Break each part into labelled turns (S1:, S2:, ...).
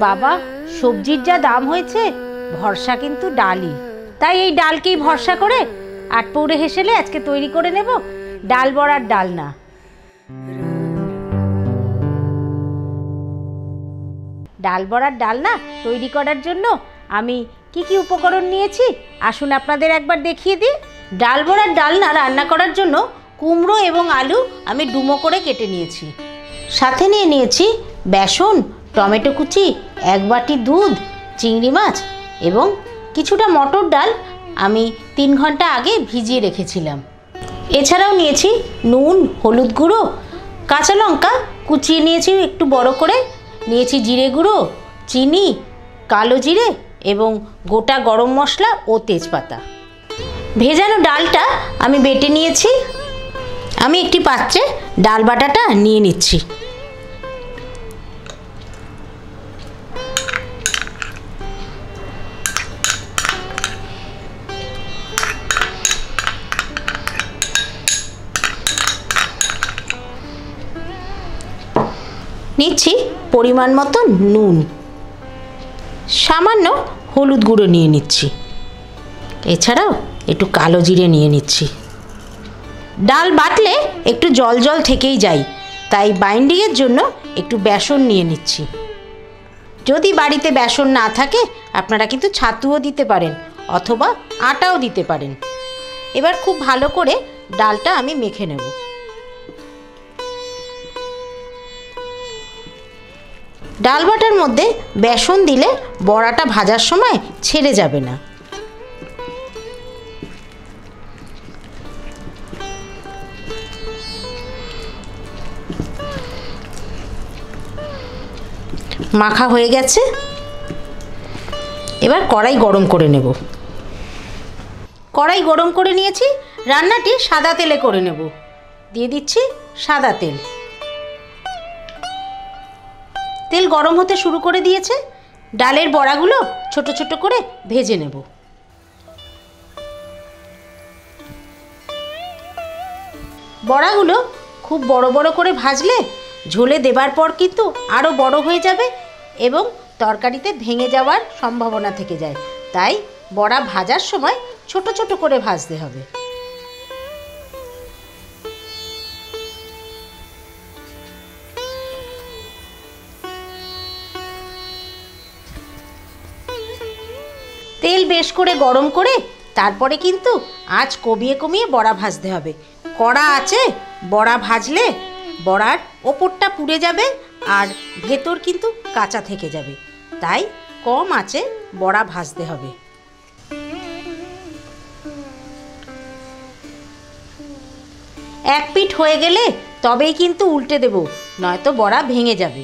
S1: বাবা, সবজির যা দাম হয়েছে, ভরসা কিন্তু ডালই। তাই এই ডালকেই ভরসা করে আটপৌরে হেসেলে আজকে তৈরি করে নেব ডাল বড়ার ডালনা। ডাল বড়ার ডালনা তৈরি করার জন্য আমি কি কি উপকরণ নিয়েছি আসুন আপনাদের একবার দেখিয়ে দিই। ডাল বড়ার ডালনা রান্না করার জন্য কুমড়ো এবং আলু আমি ডুমো করে কেটে নিয়েছি। সাথে নিয়ে নিয়েছি বেসন, টমেটো কুচি, 1 বাটি দুধ, চিংড়ি মাছ এবং কিছুটা মটর ডাল আমি 3 ঘন্টা আগে ভিজিয়ে রেখেছিলাম। এছাড়াও নিয়েছি নুন, হলুদ গুঁড়ো, কাঁচা লঙ্কা কুচিয়ে নিয়েছি একটু বড় করে, নিয়েছি জিরে গুঁড়ো, চিনি, কালো জিরে এবং গোটা গরম মশলা ও তেজপাতা। ভেজানো ডালটা আমি বেটে নিয়েছি। আমি একটি পাত্রে ডাল বাটাটা নিয়ে নিচ্ছি। নিচ্ছি পরিমাণ মতো নুন, সামান্য হলুদ গুঁড়ো নিয়ে নিচ্ছি, এছাড়াও একটু কালো জিরে নিয়ে নিচ্ছি। ডাল বাটলে একটু জল জল থেকেই যায়, তাই বাইন্ডিংয়ের জন্য একটু বেসন নিয়ে নিচ্ছি। যদি বাড়িতে বেসন না থাকে আপনারা কিন্তু ছাতুও দিতে পারেন অথবা আটাও দিতে পারেন। এবার খুব ভালো করে ডালটা আমি মেখে নেব। ডাল বাটার মধ্যে বেসন দিলে বড়াটা ভাজার সময় ছেড়ে যাবে না। মাখা হয়ে গেছে, এবার কড়াই গরম করে নেব। কড়াই গরম করে নিয়েছি, রান্নাটি সাদা তেলে করে নেব। দিয়ে দিচ্ছি সাদা তেল। তেল গরম হতে শুরু করে দিয়েছে, ডালের বড়াগুলো ছোট ছোট করে ভেজে নেব। বড়াগুলো খুব বড় বড় করে ভাজলে ঝোলে দেবার পর কিন্তু আরও বড় হয়ে যাবে এবং তরকারিতে ভেঙে যাওয়ার সম্ভাবনা থেকে যায়। তাই বড়া ভাজার সময় ছোট ছোট করে ভাজতে হবে। তেল বেশ করে গরম করে তারপরে কিন্তু আঁচ কমিয়ে কমিয়ে বড়া ভাজতে হবে। কড়া আঁচে বড়া ভাজলে বড়ার ওপরটা পুড়ে যাবে আর ভেতর কিন্তু কাঁচা থেকে যাবে, তাই কম আঁচে বড়া ভাজতে হবে। এক পিঠ হয়ে গেলে তবেই কিন্তু উল্টে দেব, নয়তো বড়া ভেঙে যাবে।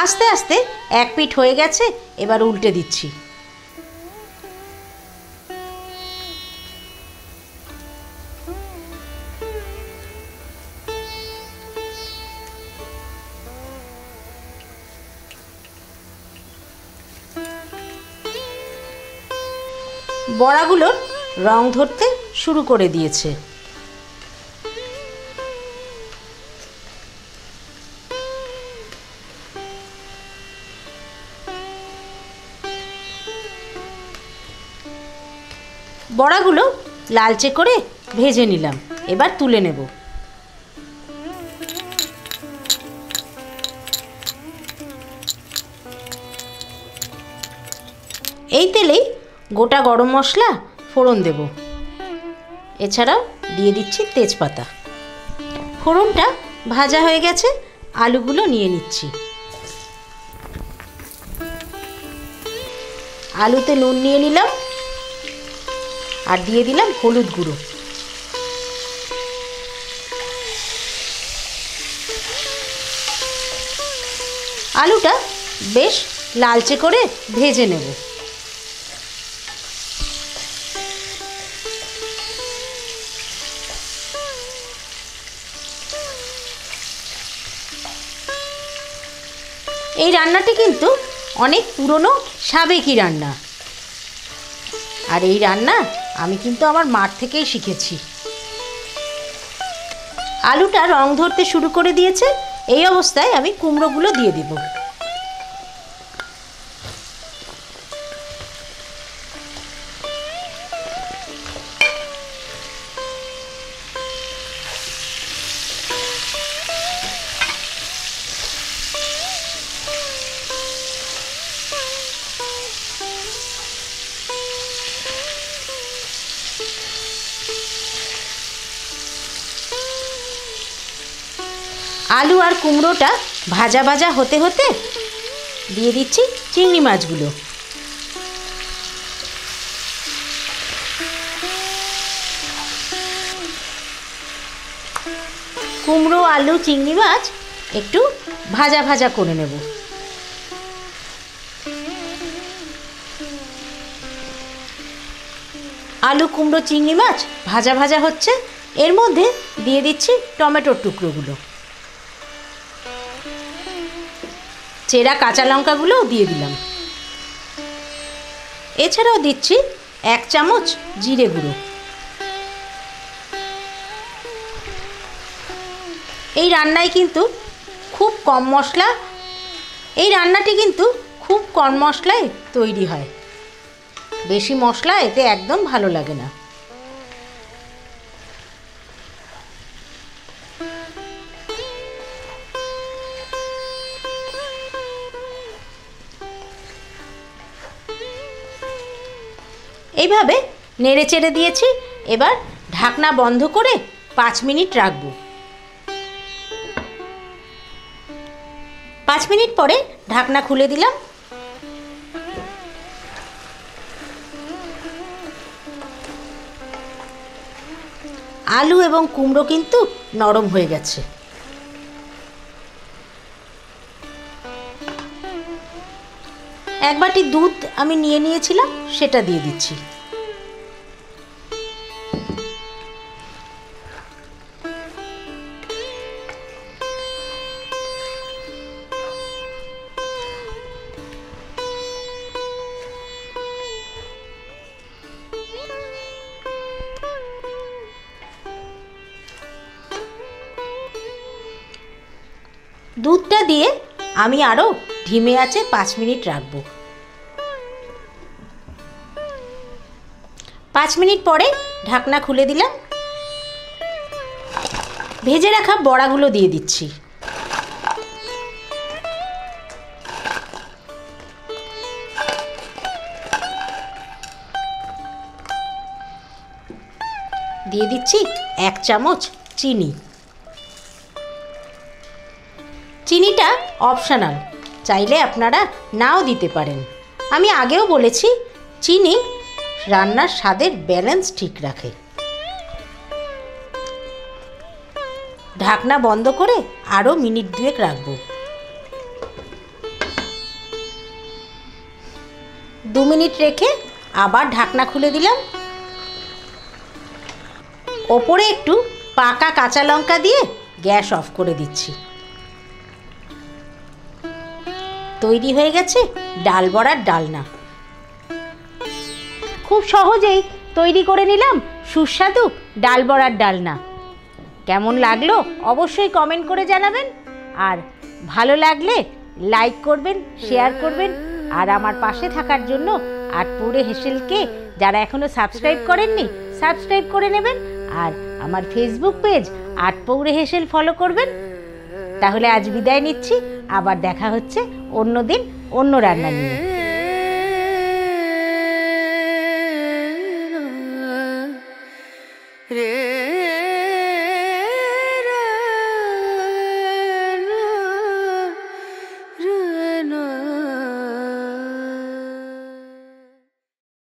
S1: আস্তে আস্তে এক পিঠ হয়ে গেছে, এবার উল্টে দিচ্ছি। বড়াগুলোর রং ধরতে শুরু করে দিয়েছে। বড়াগুলো লালচে করে ভেজে নিলাম, এবার তুলে নেব। এই তেলেই গোটা গরম মশলা ফোড়ন দেব, এছাড়াও দিয়ে দিচ্ছি তেজপাতা। ফোড়নটা ভাজা হয়ে গেছে, আলুগুলো নিয়ে নিচ্ছি। আলুতে নুন নিয়ে নিলাম আর দিয়ে দিলাম হলুদ গুঁড়ো। আলুটা বেশ লালচে করে ভেজে নেব। এই রান্নাটি কিন্তু অনেক পুরনো সাবেকি রান্না। আর এই রান্না আমি কিন্তু আমার মার থেকেই শিখেছি। আলুটা রং ধরতে শুরু করে দিয়েছে, এই অবস্থায় আমি কুমড়োগুলো দিয়ে দেব। আলু আর কুমড়োটা ভাজা ভাজা হতে হতে দিয়ে দিচ্ছি চিংড়ি মাছগুলো। কুমড়ো, আলু, চিংড়ি মাছ একটু ভাজা ভাজা করে নেব। আলু, কুমড়ো, চিংড়ি মাছ ভাজা ভাজা হচ্ছে, এর মধ্যে দিয়ে দিচ্ছি টমেটোর টুকরোগুলো। চেরা কাঁচা লঙ্কাগুলোও দিয়ে দিলাম। এছাড়াও দিচ্ছি 1 চামচ জিরে গুঁড়ো। এই রান্নায় কিন্তু খুব কম মশলা, এই রান্নাটি কিন্তু খুব কম মশলায় তৈরি হয়, বেশি মশলা এতে একদম ভালো লাগে না। এইভাবে নেড়ে চেড়ে দিয়েছি, এবার ঢাকনা বন্ধ করে 5 মিনিট রাখবো। 5 মিনিট পরে ঢাকনা খুলে দিলাম। আলু এবং কুমড়ো কিন্তু নরম হয়ে গেছে। এক বাটি দুধ আমি নিয়ে নিয়েছিলাম, সেটা দিয়ে দিচ্ছি। দুধটা দিয়ে আমি আরও ধিমে আঁচে 5 মিনিট রাখবো। 5 মিনিট পরে ঢাকনা খুলে দিলাম। ভেজে রাখা বড়াগুলো দিয়ে দিচ্ছি। দিয়ে দিচ্ছি 1 চামচ চিনি। চিনিটা অপশনাল, চাইলে আপনারা নাও দিতে পারেন। আমি আগেও বলেছি, চিনি রান্নার স্বাদের ব্যালেন্স ঠিক রাখে। ঢাকনা বন্ধ করে আরও মিনিট 2 রাখবো। 2 মিনিট রেখে আবার ঢাকনা খুলে দিলাম। ওপরে একটু পাকা কাঁচা লঙ্কা দিয়ে গ্যাস অফ করে দিচ্ছি। তৈরি হয়ে গেছে ডাল বড়ার ডালনা। খুব সহজেই তৈরি করে নিলাম সুস্বাদু ডাল বড়ার ডালনা। কেমন লাগলো অবশ্যই কমেন্ট করে জানাবেন, আর ভালো লাগলে লাইক করবেন, শেয়ার করবেন, আর আমার পাশে থাকার জন্য আটপৌরে হেসেলকে যারা এখনও সাবস্ক্রাইব করেননি সাবস্ক্রাইব করে নেবেন, আর আমার ফেসবুক পেজ আটপৌরে হেসেল ফলো করবেন। তাহলে আজ বিদায় নিচ্ছি, আবার দেখা হচ্ছে অন্য দিন অন্য রান্না নিয়ে।